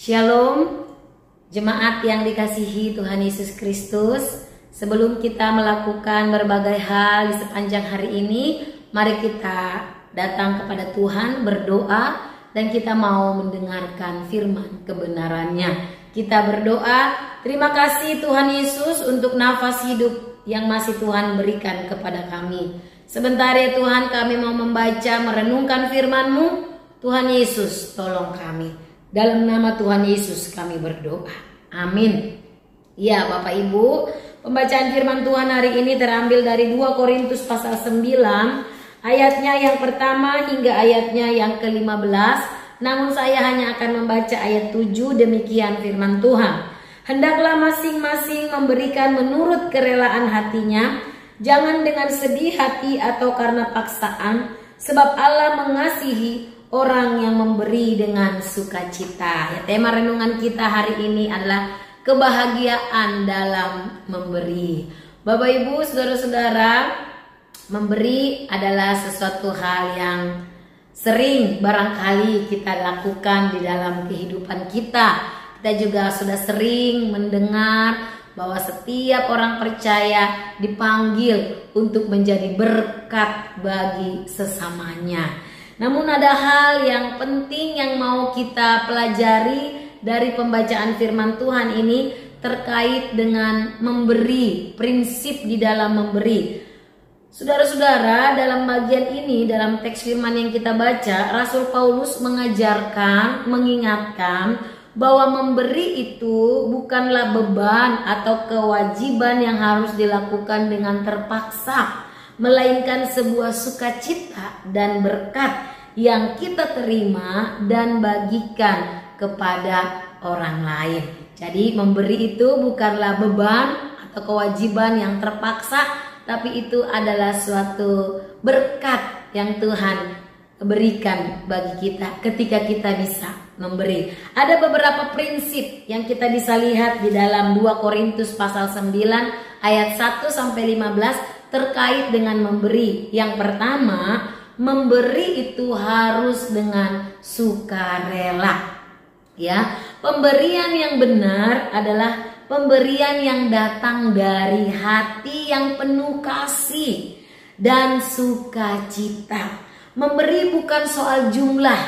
Shalom, jemaat yang dikasihi Tuhan Yesus Kristus. Sebelum kita melakukan berbagai hal di sepanjang hari ini, mari kita datang kepada Tuhan, berdoa, dan kita mau mendengarkan firman kebenarannya. Kita berdoa, terima kasih Tuhan Yesus untuk nafas hidup yang masih Tuhan berikan kepada kami. Sebentar ya Tuhan, kami mau membaca, merenungkan firman-Mu. Tuhan Yesus, tolong kami. Dalam nama Tuhan Yesus kami berdoa. Amin. Ya Bapak Ibu, pembacaan firman Tuhan hari ini terambil dari 2 Korintus pasal 9, ayatnya yang pertama hingga ayatnya yang ke-15. Namun saya hanya akan membaca ayat 7, demikian firman Tuhan. Hendaklah masing-masing memberikan menurut kerelaan hatinya, jangan dengan sedih hati atau karena paksaan, sebab Allah mengasihi orang yang memberi dengan sukacita. Ya, tema renungan kita hari ini adalah kebahagiaan dalam memberi. Bapak Ibu, saudara-saudara, memberi adalah sesuatu hal yang sering barangkali kita lakukan di dalam kehidupan kita. Kita juga sudah sering mendengar bahwa setiap orang percaya dipanggil untuk menjadi berkat bagi sesamanya. Namun ada hal yang penting yang mau kita pelajari dari pembacaan firman Tuhan ini terkait dengan memberi, prinsip di dalam memberi. Saudara-saudara, dalam bagian ini, dalam teks firman yang kita baca, Rasul Paulus mengajarkan, mengingatkan bahwa memberi itu bukanlah beban atau kewajiban yang harus dilakukan dengan terpaksa, melainkan sebuah sukacita dan berkat yang kita terima dan bagikan kepada orang lain. Jadi memberi itu bukanlah beban atau kewajiban yang terpaksa, tapi itu adalah suatu berkat yang Tuhan berikan bagi kita ketika kita bisa memberi. Ada beberapa prinsip yang kita bisa lihat di dalam 2 Korintus pasal 9 ayat 1 sampai 15 terkait dengan memberi. Yang pertama, memberi itu harus dengan sukarela. Ya, pemberian yang benar adalah pemberian yang datang dari hati yang penuh kasih dan sukacita. Memberi bukan soal jumlah,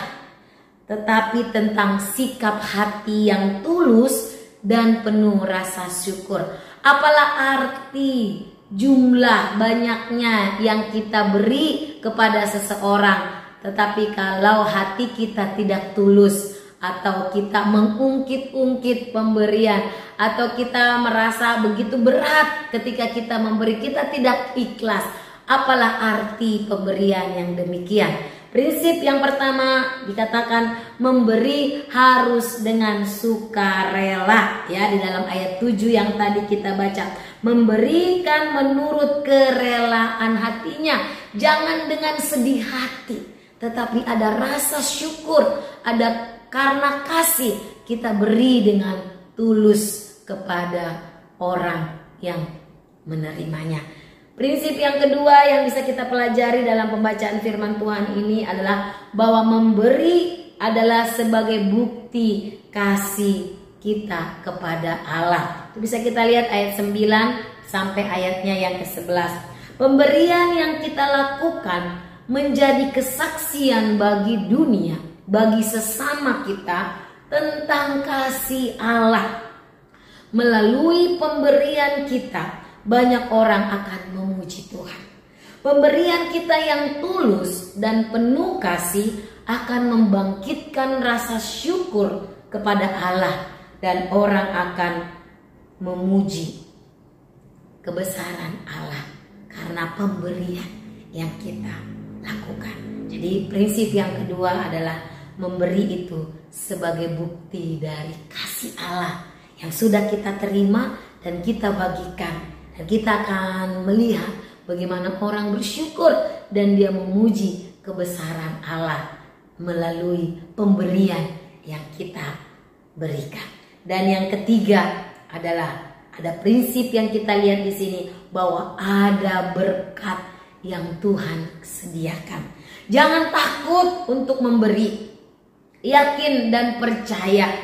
tetapi tentang sikap hati yang tulus dan penuh rasa syukur. Apalah arti jumlah banyaknya yang kita beri kepada seseorang, tetapi kalau hati kita tidak tulus, atau kita mengungkit-ungkit pemberian, atau kita merasa begitu berat ketika kita memberi, kita tidak ikhlas, apalah arti pemberian yang demikian? Prinsip yang pertama dikatakan memberi harus dengan sukarela, ya, di dalam ayat 7 yang tadi kita baca. Memberikan menurut kerelaan hatinya, jangan dengan sedih hati, tetapi ada rasa syukur, ada karena kasih kita beri dengan tulus kepada orang yang menerimanya. Prinsip yang kedua yang bisa kita pelajari dalam pembacaan firman Tuhan ini adalah bahwa memberi adalah sebagai bukti kasih kita kepada Allah. Itu bisa kita lihat ayat 9 sampai ayatnya yang ke-11. Pemberian yang kita lakukan menjadi kesaksian bagi dunia, bagi sesama kita tentang kasih Allah. Melalui pemberian kita, banyak orang akan memuji Tuhan. Pemberian kita yang tulus dan penuh kasih akan membangkitkan rasa syukur kepada Allah, dan orang akan memuji kebesaran Allah karena pemberian yang kita lakukan. Jadi prinsip yang kedua adalah memberi itu sebagai bukti dari kasih Allah yang sudah kita terima dan kita bagikan. Dan kita akan melihat bagaimana orang bersyukur dan dia memuji kebesaran Allah melalui pemberian yang kita berikan. Dan yang ketiga adalah ada prinsip yang kita lihat di sini bahwa ada berkat yang Tuhan sediakan. Jangan takut untuk memberi. Yakin dan percaya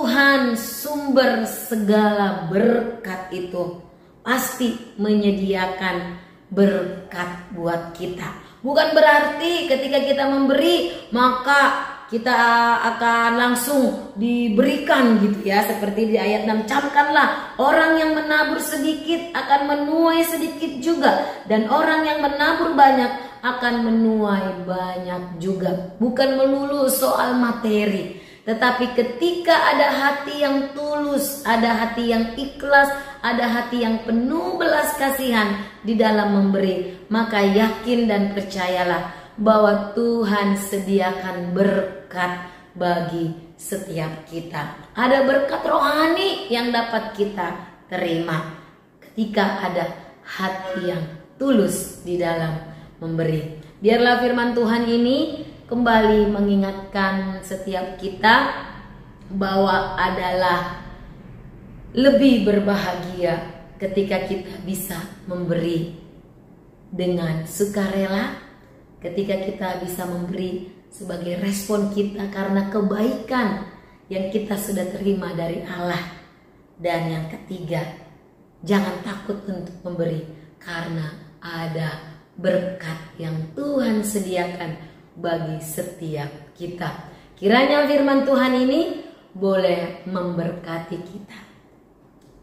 Tuhan sumber segala berkat itu pasti menyediakan berkat buat kita. Bukan berarti ketika kita memberi maka kita akan langsung diberikan gitu ya. Seperti di ayat 6, camkanlah orang yang menabur sedikit akan menuai sedikit juga, dan orang yang menabur banyak akan menuai banyak juga. Bukan melulu soal materi, tetapi ketika ada hati yang tulus, ada hati yang ikhlas, ada hati yang penuh belas kasihan di dalam memberi, maka yakin dan percayalah bahwa Tuhan sediakan berkat bagi setiap kita. Ada berkat rohani yang dapat kita terima ketika ada hati yang tulus di dalam memberi. Biarlah firman Tuhan ini kembali mengingatkan setiap kita bahwa adalah lebih berbahagia ketika kita bisa memberi dengan sukarela, ketika kita bisa memberi sebagai respon kita karena kebaikan yang kita sudah terima dari Allah. Dan yang ketiga, jangan takut untuk memberi karena ada berkat yang Tuhan sediakan bagi setiap kita. Kiranya firman Tuhan ini boleh memberkati kita.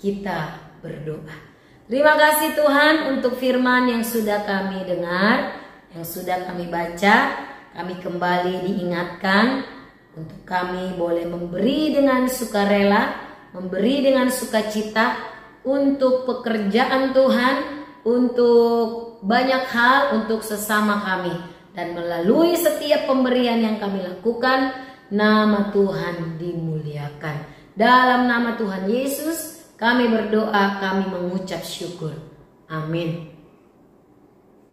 Kita berdoa. Terima kasih Tuhan untuk firman yang sudah kami dengar, yang sudah kami baca. Kami kembali diingatkan untuk kami boleh memberi dengan sukarela, memberi dengan sukacita untuk pekerjaan Tuhan, untuk banyak hal, untuk sesama kami. Dan melalui setiap pemberian yang kami lakukan, nama Tuhan dimuliakan. Dalam nama Tuhan Yesus kami berdoa, kami mengucap syukur. Amin.